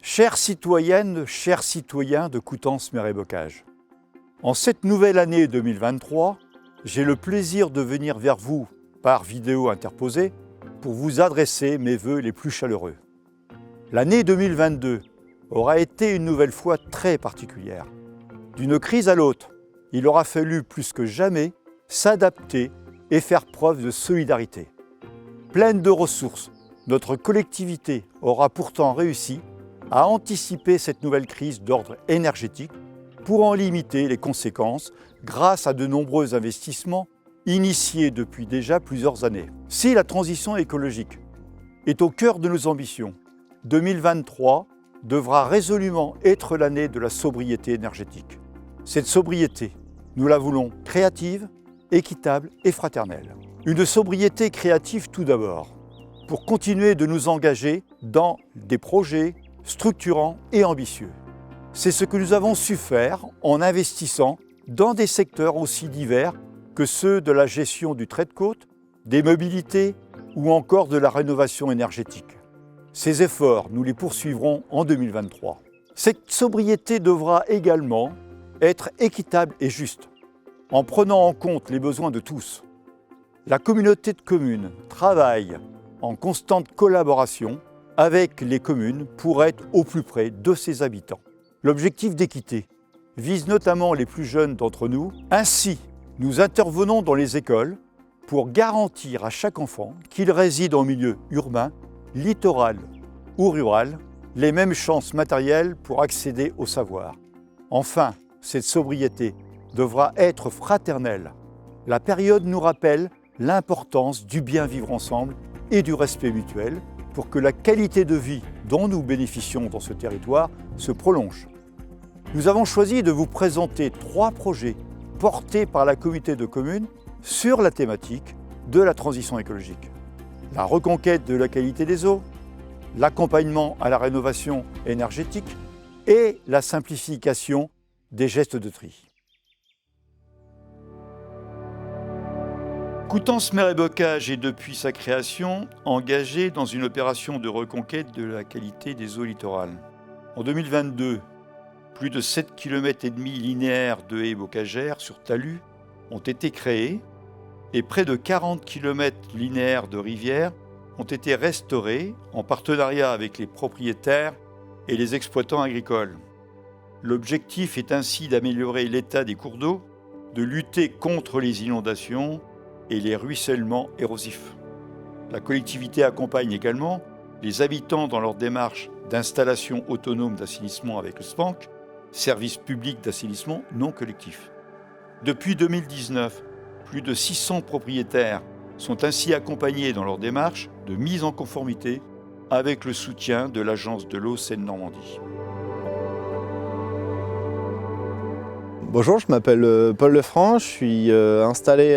Chères citoyennes, chers citoyens de Coutances Mer et Bocage, en cette nouvelle année 2023, j'ai le plaisir de venir vers vous par vidéo interposée pour vous adresser mes vœux les plus chaleureux. L'année 2022 aura été une nouvelle fois très particulière. D'une crise à l'autre, il aura fallu plus que jamais s'adapter et faire preuve de solidarité. Pleine de ressources, notre collectivité aura pourtant réussi à anticiper cette nouvelle crise d'ordre énergétique pour en limiter les conséquences grâce à de nombreux investissements initiés depuis déjà plusieurs années. Si la transition écologique est au cœur de nos ambitions, 2023 devra résolument être l'année de la sobriété énergétique. Cette sobriété, nous la voulons créative, équitable et fraternelle. Une sobriété créative tout d'abord, pour continuer de nous engager dans des projets structurants et ambitieux. C'est ce que nous avons su faire en investissant dans des secteurs aussi divers que ceux de la gestion du trait de côte, des mobilités ou encore de la rénovation énergétique. Ces efforts, nous les poursuivrons en 2023. Cette sobriété devra également être équitable et juste, en prenant en compte les besoins de tous. La communauté de communes travaille en constante collaboration avec les communes pour être au plus près de ses habitants. L'objectif d'équité vise notamment les plus jeunes d'entre nous. Ainsi, nous intervenons dans les écoles pour garantir à chaque enfant, qu'il réside en milieu urbain, littoral ou rural, les mêmes chances matérielles pour accéder au savoir. Enfin, cette sobriété devra être fraternelle. La période nous rappelle l'importance du bien vivre ensemble et du respect mutuel pour que la qualité de vie dont nous bénéficions dans ce territoire se prolonge. Nous avons choisi de vous présenter 3 projets portés par la communauté de communes sur la thématique de la transition écologique. La reconquête de la qualité des eaux, l'accompagnement à la rénovation énergétique et la simplification des gestes de tri. Coutances Mer et Bocage est depuis sa création engagé dans une opération de reconquête de la qualité des eaux littorales. En 2022, plus de 7,5 km linéaires de haies bocagères sur talus ont été créés et près de 40 km linéaires de rivières ont été restaurés en partenariat avec les propriétaires et les exploitants agricoles. L'objectif est ainsi d'améliorer l'état des cours d'eau, de lutter contre les inondations et les ruissellements érosifs. La collectivité accompagne également les habitants dans leur démarche d'installation autonome d'assainissement avec le SPANC, service public d'assainissement non collectif. Depuis 2019, plus de 600 propriétaires sont ainsi accompagnés dans leur démarche de mise en conformité avec le soutien de l'Agence de l'eau Seine-Normandie. Bonjour, je m'appelle Paul Lefranc, je suis installé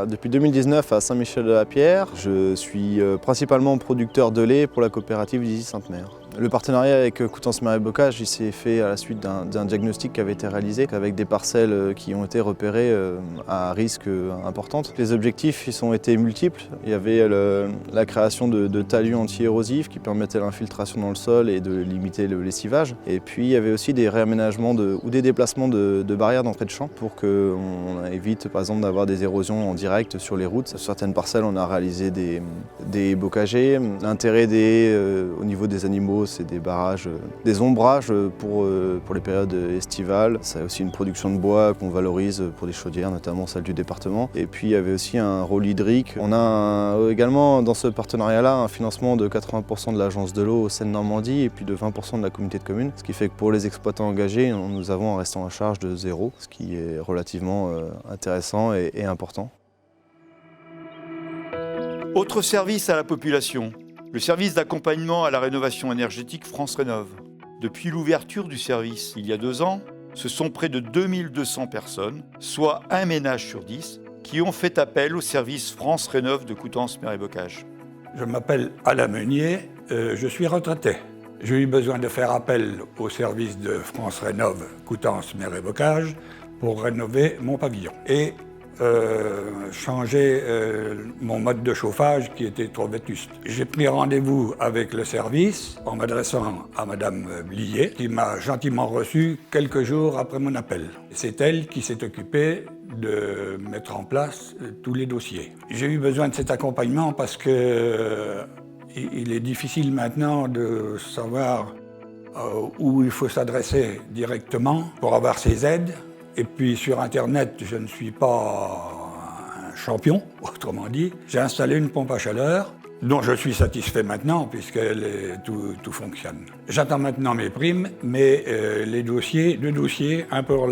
depuis 2019 à Saint-Michel-de-la-Pierre. Je suis principalement producteur de lait pour la coopérative d'Izy Sainte-Mère. Le partenariat avec Coutances Mer et Bocage s'est fait à la suite d'un diagnostic qui avait été réalisé avec des parcelles qui ont été repérées à risque important. Les objectifs ont été multiples. Il y avait la création de talus anti-érosifs qui permettaient l'infiltration dans le sol et de limiter le lessivage. Et puis il y avait aussi des réaménagements ou des déplacements de barrières d'entrée de champ pour qu'on évite par exemple d'avoir des érosions en direct sur les routes. Sur certaines parcelles, on a réalisé des bocagers. L'intérêt au niveau des animaux, c'est des barrages, des ombrages pour les périodes estivales. C'est aussi une production de bois qu'on valorise pour des chaudières, notamment celle du département. Et puis il y avait aussi un rôle hydrique. On a également dans ce partenariat-là un financement de 80% de l'Agence de l'eau Seine-Normandie et puis de 20% de la communauté de communes. Ce qui fait que pour les exploitants engagés, nous avons un restant à charge de 0, ce qui est relativement intéressant et important. Autre service à la population, le service d'accompagnement à la rénovation énergétique France Rénov'. Depuis l'ouverture du service il y a 2 ans, ce sont près de 2200 personnes, soit un ménage sur 10, qui ont fait appel au service France Rénov' de Coutances Mer et Bocage. Je m'appelle Alain Meunier, je suis retraité. J'ai eu besoin de faire appel au service de France Rénov' Coutances Mer et Bocage pour rénover mon pavillon. Et changer mon mode de chauffage qui était trop vétuste. J'ai pris rendez-vous avec le service en m'adressant à Madame Blier, qui m'a gentiment reçu quelques jours après mon appel. C'est elle qui s'est occupée de mettre en place tous les dossiers. J'ai eu besoin de cet accompagnement parce que il est difficile maintenant de savoir où il faut s'adresser directement pour avoir ces aides. Et puis sur Internet, je ne suis pas un champion, autrement dit. J'ai installé une pompe à chaleur dont je suis satisfait maintenant puisque tout fonctionne. J'attends maintenant mes primes, mais deux dossiers, un pour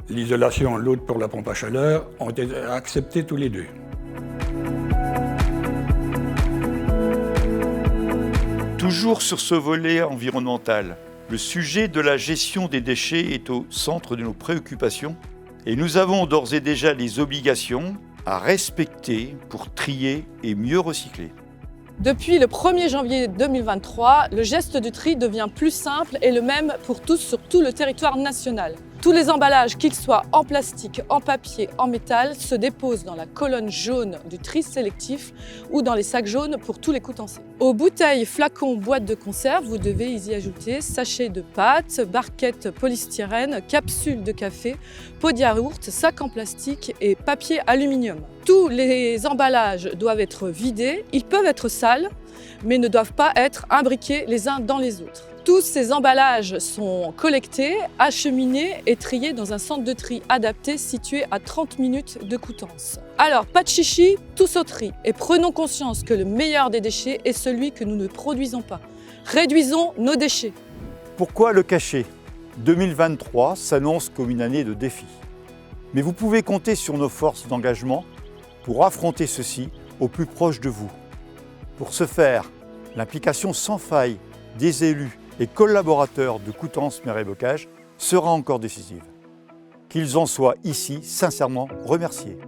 l'isolation, l'autre pour la pompe à chaleur, ont été acceptés tous les deux. Toujours sur ce volet environnemental, le sujet de la gestion des déchets est au centre de nos préoccupations et nous avons d'ores et déjà les obligations à respecter pour trier et mieux recycler. Depuis le 1er janvier 2023, le geste du tri devient plus simple et le même pour tous sur tout le territoire national. Tous les emballages, qu'ils soient en plastique, en papier, en métal, se déposent dans la colonne jaune du tri sélectif ou dans les sacs jaunes pour tous les coutenciers. Aux bouteilles, flacons, boîtes de conserve, vous devez y ajouter sachets de pâtes, barquettes polystyrène, capsules de café, pots de yaourt, sacs en plastique et papier aluminium. Tous les emballages doivent être vidés, ils peuvent être sales, mais ne doivent pas être imbriqués les uns dans les autres. Tous ces emballages sont collectés, acheminés et triés dans un centre de tri adapté situé à 30 minutes de Coutances. Alors, pas de chichi, tous au tri. Et prenons conscience que le meilleur des déchets est celui que nous ne produisons pas. Réduisons nos déchets. Pourquoi le cacher ? 2023 s'annonce comme une année de défis. Mais vous pouvez compter sur nos forces d'engagement pour affronter ceci au plus proche de vous. Pour ce faire, l'implication sans faille des élus et collaborateurs de Coutances Mer et Bocage sera encore décisive. Qu'ils en soient ici sincèrement remerciés.